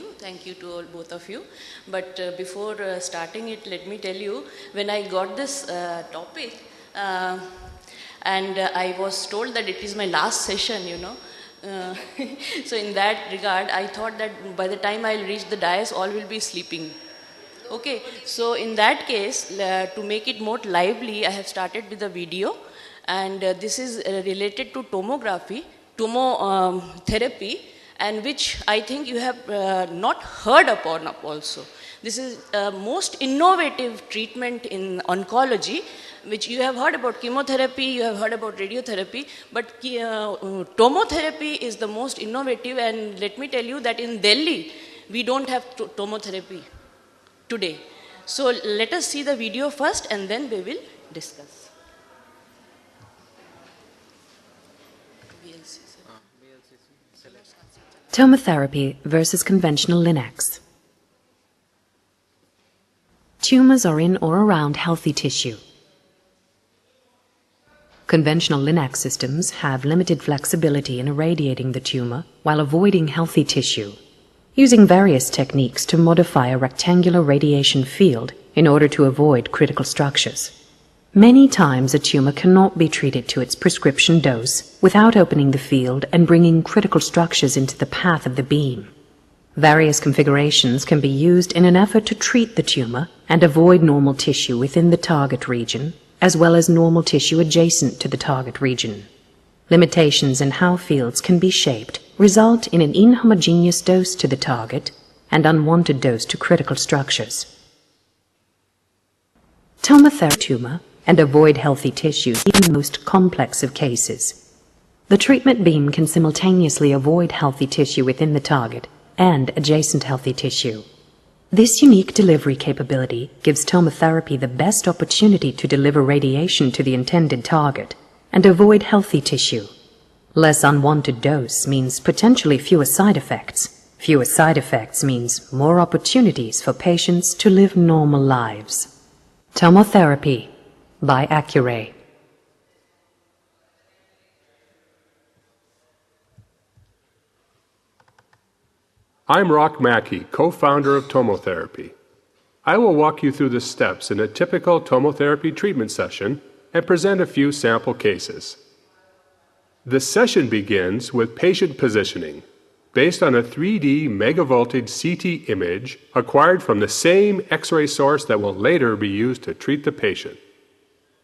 Thank you to all, both of you. But before starting it, let me tell you, when I got this topic, and I was told that it is my last session, so in that regard, I thought that by the time I'll reach the dais, all will be sleeping. Okay, so in that case, to make it more lively, I have started with a video, and this is related to tomography, tomotherapy, and which I think you have not heard upon also. This is most innovative treatment in oncology, which you have heard about chemotherapy, you have heard about radiotherapy, but tomotherapy is the most innovative, and let me tell you that in Delhi, we don't have tomotherapy today. So let us see the video first and then we will discuss. Tomotherapy versus conventional LINACs. Tumors are in or around healthy tissue. Conventional LINAC systems have limited flexibility in irradiating the tumor while avoiding healthy tissue, using various techniques to modify a rectangular radiation field in order to avoid critical structures. Many times a tumor cannot be treated to its prescription dose without opening the field and bringing critical structures into the path of the beam. Various configurations can be used in an effort to treat the tumor and avoid normal tissue within the target region, as well as normal tissue adjacent to the target region. Limitations in how fields can be shaped result in an inhomogeneous dose to the target and unwanted dose to critical structures. Tomotherapy tumor and avoid healthy tissue in the most complex of cases. The treatment beam can simultaneously avoid healthy tissue within the target and adjacent healthy tissue. This unique delivery capability gives tomotherapy the best opportunity to deliver radiation to the intended target and avoid healthy tissue. Less unwanted dose means potentially fewer side effects. Fewer side effects means more opportunities for patients to live normal lives. Tomotherapy by Accuray. I'm Rock Mackey, co-founder of Tomotherapy. I will walk you through the steps in a typical tomotherapy treatment session and present a few sample cases. The session begins with patient positioning, based on a 3D megavoltage CT image acquired from the same X-ray source that will later be used to treat the patient.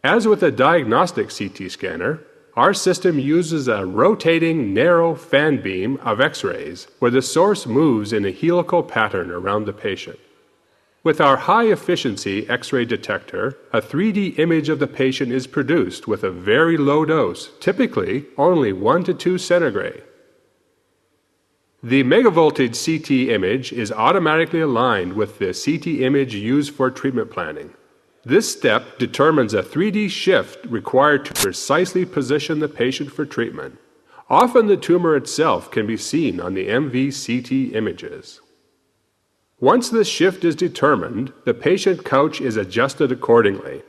As with a diagnostic CT scanner, our system uses a rotating narrow fan beam of X-rays where the source moves in a helical pattern around the patient. With our high-efficiency X-ray detector, a 3D image of the patient is produced with a very low dose, typically only 1 to 2 centigrade. The megavoltage CT image is automatically aligned with the CT image used for treatment planning. This step determines a 3D shift required to precisely position the patient for treatment. Often the tumor itself can be seen on the MV-CT images. Once this shift is determined, the patient couch is adjusted accordingly.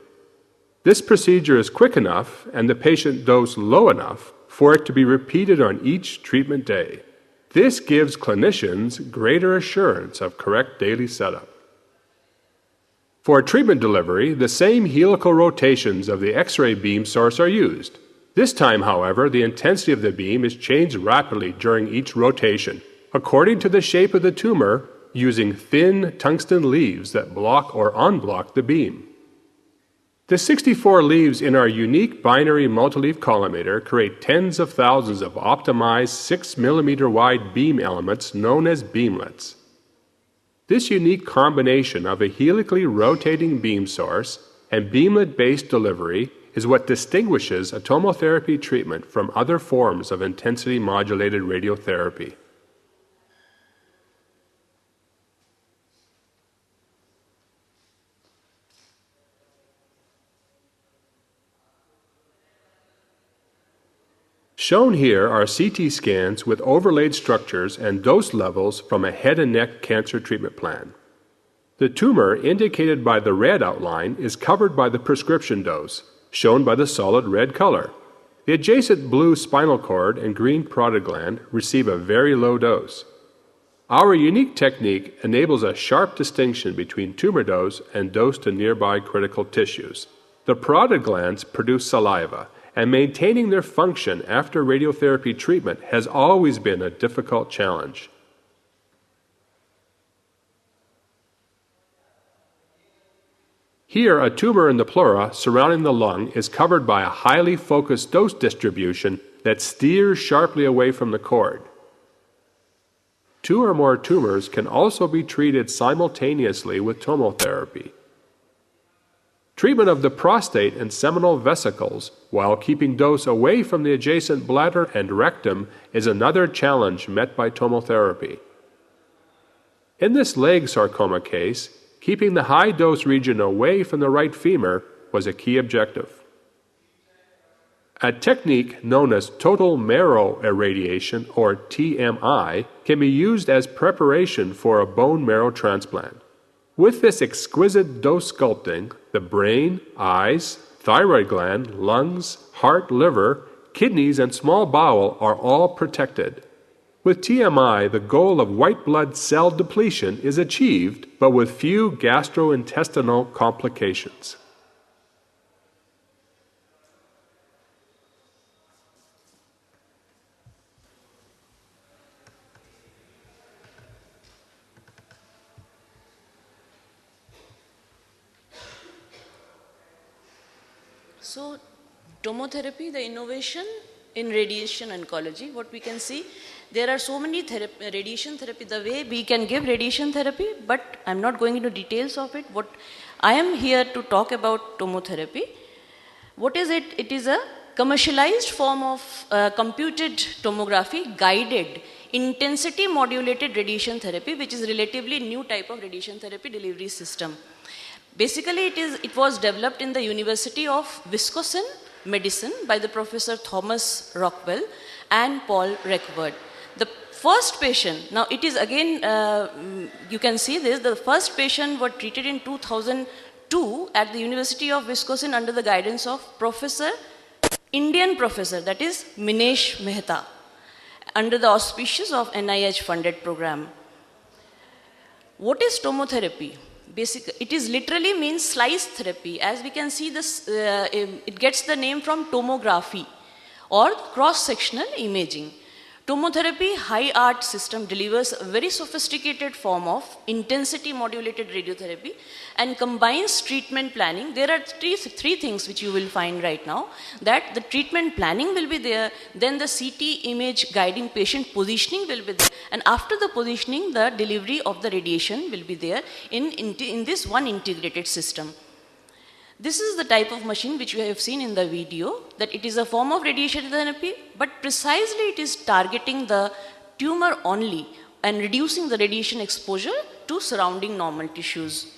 This procedure is quick enough and the patient dose low enough for it to be repeated on each treatment day. This gives clinicians greater assurance of correct daily setup. For treatment delivery, the same helical rotations of the X-ray beam source are used. This time, however, the intensity of the beam is changed rapidly during each rotation, according to the shape of the tumor, using thin tungsten leaves that block or unblock the beam. The 64 leaves in our unique binary multi-leaf collimator create tens of thousands of optimized 6 mm wide beam elements known as beamlets. This unique combination of a helically rotating beam source and beamlet-based delivery is what distinguishes a tomotherapy treatment from other forms of intensity-modulated radiotherapy. Shown here are CT scans with overlaid structures and dose levels from a head and neck cancer treatment plan. The tumor, indicated by the red outline, is covered by the prescription dose, shown by the solid red color. The adjacent blue spinal cord and green parotid gland receive a very low dose. Our unique technique enables a sharp distinction between tumor dose and dose to nearby critical tissues. The parotid glands produce saliva, and maintaining their function after radiotherapy treatment has always been a difficult challenge. Here, a tumor in the pleura surrounding the lung is covered by a highly focused dose distribution that steers sharply away from the cord. 2 or more tumors can also be treated simultaneously with tomotherapy. Treatment of the prostate and seminal vesicles while keeping dose away from the adjacent bladder and rectum is another challenge met by tomotherapy. In this leg sarcoma case, keeping the high-dose region away from the right femur was a key objective. A technique known as total marrow irradiation, or TMI, can be used as preparation for a bone marrow transplant. With this exquisite dose sculpting, the brain, eyes, thyroid gland, lungs, heart, liver, kidneys, and small bowel are all protected. With TMI, the goal of white blood cell depletion is achieved, but with few gastrointestinal complications. So, tomotherapy, the innovation in radiation oncology, what we can see, there are so many radiation therapy, the way we can give radiation therapy, but I'm not going into details of it. What I am here to talk about tomotherapy. What is it? It is a commercialized form of computed tomography guided intensity modulated radiation therapy, which is relatively new type of radiation therapy delivery system. Basically, it was developed in the University of Wisconsin Medicine by the Professor Thomas Rockwell and Paul Reckford. The first patient, now it is again, you can see this, the first patient was treated in 2002 at the University of Wisconsin under the guidance of Indian professor, that is Minesh Mehta, under the auspices of NIH funded program. What is tomotherapy? It is literally means slice therapy. As we can see this, it gets the name from tomography or cross-sectional imaging. Tomotherapy high art system delivers a very sophisticated form of intensity modulated radiotherapy and combines treatment planning. There are three things which you will find right now, that the treatment planning will be there, then the CT image guiding patient positioning will be there, and after the positioning the delivery of the radiation will be there in this one integrated system. This is the type of machine which you have seen in the video, that it is a form of radiation therapy, but precisely it is targeting the tumor only and reducing the radiation exposure to surrounding normal tissues.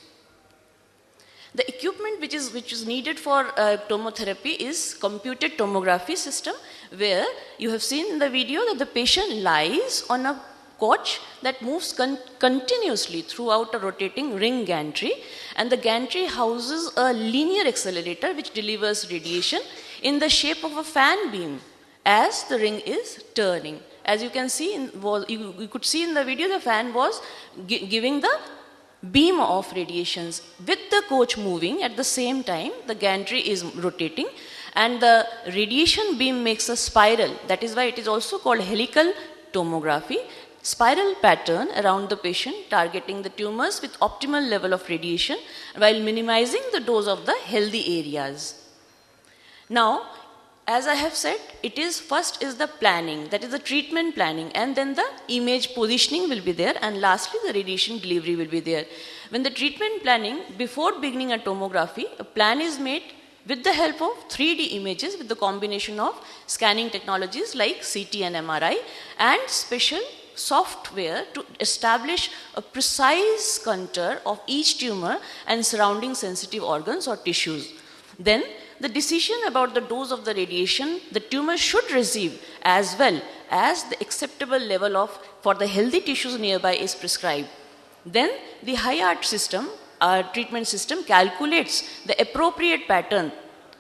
The equipment which is needed for tomotherapy is computed tomography system, where you have seen in the video that the patient lies on a couch that moves continuously throughout a rotating ring gantry, and the gantry houses a linear accelerator which delivers radiation in the shape of a fan beam as the ring is turning. As you can see, you could see in the video, the fan was giving the beam of radiations. With the coach moving at the same time, the gantry is rotating and the radiation beam makes a spiral. That is why it is also called helical tomography. Spiral pattern around the patient, targeting the tumors with optimal level of radiation while minimizing the dose of the healthy areas. Now, as I have said, first is the planning, that is the treatment planning, and then the image positioning will be there, and lastly the radiation delivery will be there. When the treatment planning, before beginning a tomography, a plan is made with the help of 3D images with the combination of scanning technologies like CT and MRI and special software to establish a precise contour of each tumor and surrounding sensitive organs or tissues. Then the decision about the dose of the radiation the tumor should receive, as well as the acceptable level for the healthy tissues nearby is prescribed. Then the high art system, our treatment system, calculates the appropriate pattern,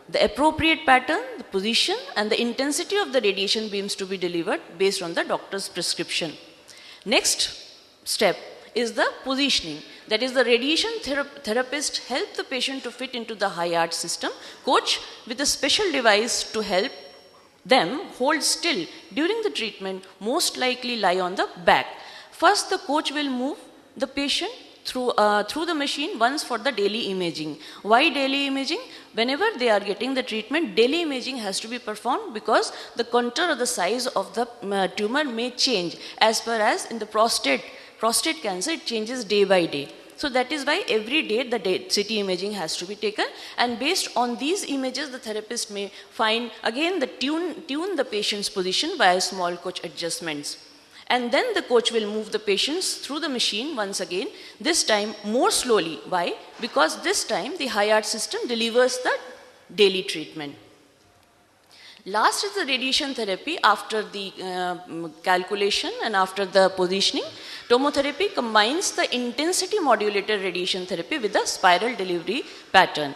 the position and the intensity of the radiation beams to be delivered based on the doctor's prescription. Next, step is the positioning. That is, the radiation therapist help the patient to fit into the high arch system. Coach with a special device to help them hold still during the treatment, most likely lie on the back. First, the coach will move the patient through the machine once for the daily imaging. Why daily imaging? Whenever they are getting the treatment, daily imaging has to be performed because the contour or the size of the tumor may change. As per as in the prostate cancer, it changes day by day. So that is why every day the CT imaging has to be taken, and based on these images the therapist may find again tune the patient's position via small coach adjustments. And then the coach will move the patients through the machine once again, this time more slowly. Why? Because this time the high arch system delivers the daily treatment. Last is the radiation therapy. After the calculation and after the positioning, tomotherapy combines the intensity modulated radiation therapy with the spiral delivery pattern.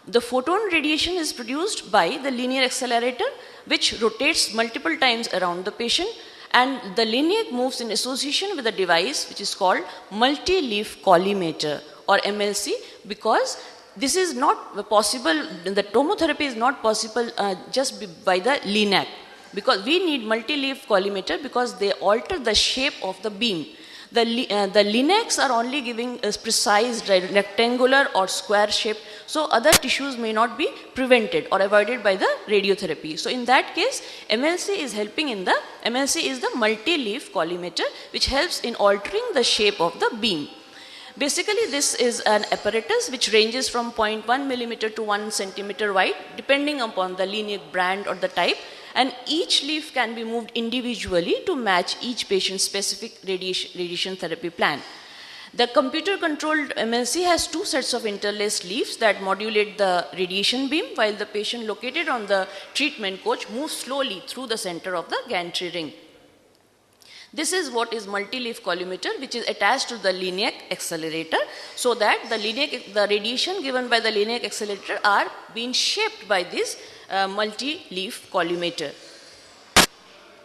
The photon radiation is produced by the linear accelerator, which rotates multiple times around the patient, and the linac moves in association with a device which is called multi-leaf collimator or MLC, because this is not possible, the tomotherapy is not possible just by the linac, because we need multi-leaf collimator because they alter the shape of the beam. The linacs are only giving a precise rectangular or square shape, so other tissues may not be prevented or avoided by the radiotherapy. So in that case, MLC is the multi-leaf collimator, which helps in altering the shape of the beam. Basically, this is an apparatus which ranges from 0.1 millimeter to 1 centimeter wide, depending upon the linac brand or the type, and each leaf can be moved individually to match each patient's specific radiation therapy plan. The computer controlled MLC has two sets of interlaced leaves that modulate the radiation beam, while the patient located on the treatment coach moves slowly through the center of the gantry ring. This is what is multi-leaf collimator, which is attached to the linac accelerator, so that the radiation given by the linac accelerator are being shaped by this multi-leaf collimator.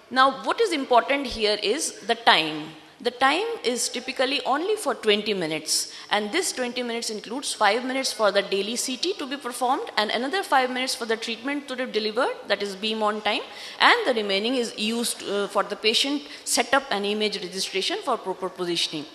Now, what is important here is the time. The time is typically only for 20 minutes, and this 20 minutes includes 5 minutes for the daily CT to be performed and another 5 minutes for the treatment to be delivered, that is beam on time, and the remaining is used for the patient setup and image registration for proper positioning.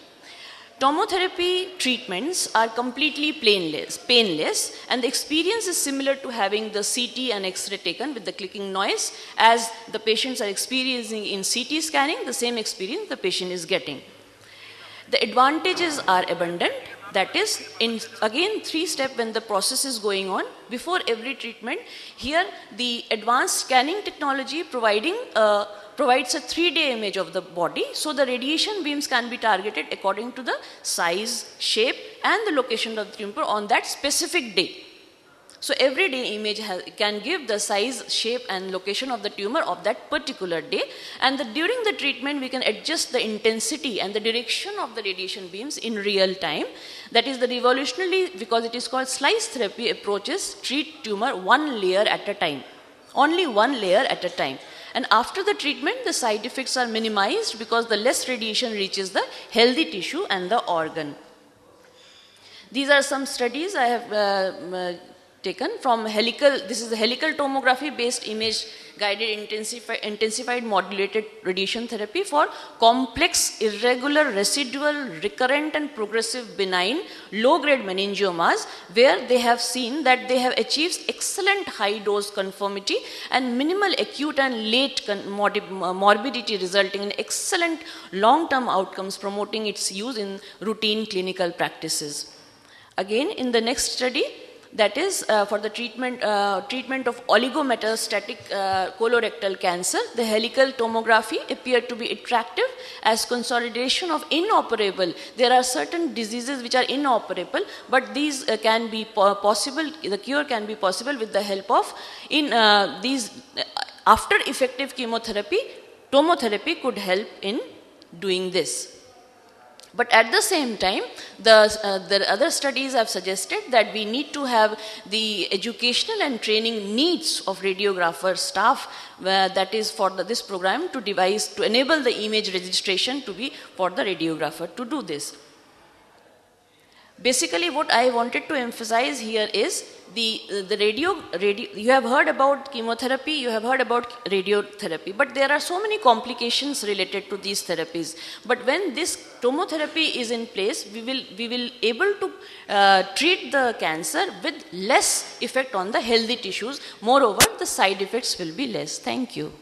Tomotherapy treatments are completely painless, and the experience is similar to having the CT and X-ray taken with the clicking noise. As the patients are experiencing in CT scanning, the same experience the patient is getting. The advantages are abundant. That is, in again 3-step when the process is going on, before every treatment, here the advanced scanning technology provides a 3-day image of the body, so the radiation beams can be targeted according to the size, shape and the location of the tumor on that specific day. So every day image can give the size, shape and location of the tumor of that particular day, and during the treatment we can adjust the intensity and the direction of the radiation beams in real time. That is, the revolutionary, because it is called slice therapy approaches, treat tumor one layer at a time, only one layer at a time. And after the treatment, the side effects are minimized because the less radiation reaches the healthy tissue and the organ. These are some studies I have taken from this is the helical tomography based image guided intensified modulated radiation therapy for complex, irregular, residual, recurrent and progressive benign low-grade meningiomas, where they have seen that they have achieved excellent high dose conformity and minimal acute and late morbidity, resulting in excellent long-term outcomes, promoting its use in routine clinical practices. Again, in the next study, that is for the treatment of oligometastatic colorectal cancer, the helical tomography appeared to be attractive as consolidation of inoperable. There are certain diseases which are inoperable, but these can be possible, the cure can be possible with the help of after effective chemotherapy, tomotherapy could help in doing this. But at the same time, the other studies have suggested that we need to have the educational and training needs of radiographer staff that is for this program to enable the image registration to be for the radiographer to do this. Basically, what I wanted to emphasize here is the radio, you have heard about chemotherapy, you have heard about radiotherapy, but there are so many complications related to these therapies. But when this tomotherapy is in place, we will able to treat the cancer with less effect on the healthy tissues. Moreover, the side effects will be less. Thank you.